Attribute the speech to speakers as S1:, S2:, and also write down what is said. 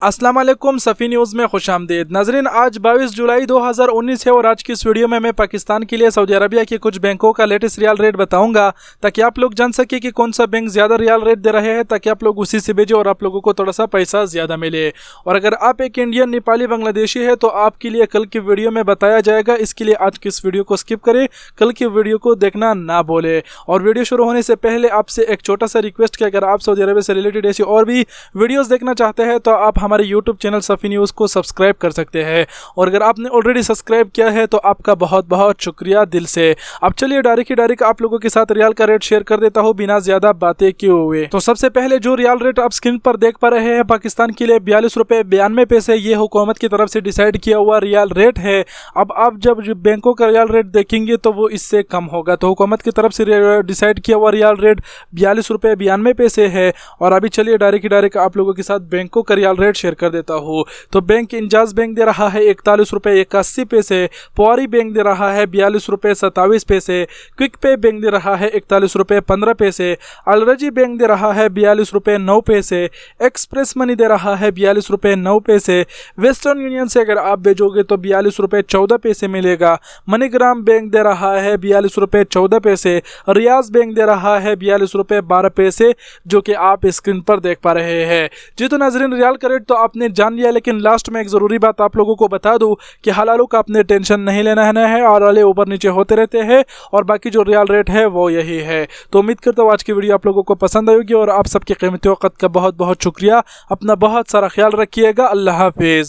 S1: अस्सलाम वालेकुम, सफ़ी न्यूज़ में खुशामदीद। नाजरीन, आज 22 जुलाई 2019 है और आज की इस वीडियो में मैं पाकिस्तान के लिए सऊदी अरबिया के कुछ बैंकों का लेटेस्ट रियाल रेट बताऊंगा ताकि आप लोग जान सके कि कौन सा बैंक ज़्यादा रियाल रेट दे रहे हैं, ताकि आप लोग उसी से भेजें और आप लोगों को थोड़ा सा पैसा ज़्यादा मिले। और अगर आप एक इंडियन, नेपाली, बांग्लादेशी है तो आपके लिए कल की वीडियो में बताया जाएगा, इसके लिए आज की इस वीडियो को स्किप करें, कल की वीडियो को देखना ना बोले। और वीडियो शुरू होने से पहले आपसे एक छोटा सा रिक्वेस्ट कि अगर आप सऊदी अरबिया से रिलेटेड ऐसी और भी वीडियोज़ देखना चाहते हैं तो आप हमारे यूट्यूब चैनल सफ़ी न्यूज़ को सब्सक्राइब कर सकते हैं। और अगर आपने ऑलरेडी सब्सक्राइब किया है तो आपका बहुत बहुत शुक्रिया दिल से। अब चलिए डायरेक्ट आप लोगों के साथ रियाल का रेट शेयर कर देता हूँ बिना ज्यादा बातें किए हुए। तो सबसे पहले जो रियाल रेट आप स्क्रीन पर देख पा रहे हैं पाकिस्तान के लिए 42 रुपये 92 पैसे, ये हुकूमत की तरफ से डिसाइड किया हुआ रियाल रेट है। अब आप जब बैंकों का रियाल रेट देखेंगे तो वो इससे कम होगा। तो हुकूमत की तरफ से डिसाइड किया हुआ रियाल रेट 42 रुपये 92 पैसे है। और अभी चलिए डायरेक्ट आप लोगों के साथ बैंकों का रियाल रेट शेयर कर देता हूँ। तो बैंक इंजाज बैंक दे रहा है 41 रुपये 81 पैसे, पवारी बैंक दे रहा है 42 रुपये 27 पैसे, क्विक पे बैंक दे रहा है 41 रुपये 15 पैसे, अलरजी बैंक दे रहा है 42 रुपये 9 पैसे, एक्सप्रेस मनी दे रहा है 42 रुपये 9 पैसे, वेस्टर्न यूनियन से अगर आप भेजोगे तो 42 रुपये 14 पैसे मिलेगा, मनीग्राम बैंक दे रहा है 42 रुपये 14 पैसे, रियाज बैंक दे रहा है 42 रुपये 12 पैसे, जो कि आप स्क्रीन पर देख पा रहे हैं। जी तो नाजरीन, रियाल का रेट तो आपने जान लिया, लेकिन लास्ट में एक ज़रूरी बात आप लोगों को बता दूं कि हलालों का आपने टेंशन नहीं लेना है और वाले ऊपर नीचे होते रहते हैं और बाकी जो रियाल रेट है वो यही है। तो उम्मीद करता हूँ आज की वीडियो आप लोगों को पसंद आएगी और आप सबके कीमती वक्त का बहुत बहुत शुक्रिया। अपना बहुत सारा ख्याल रखिएगा। अल्लाह हाफिज़।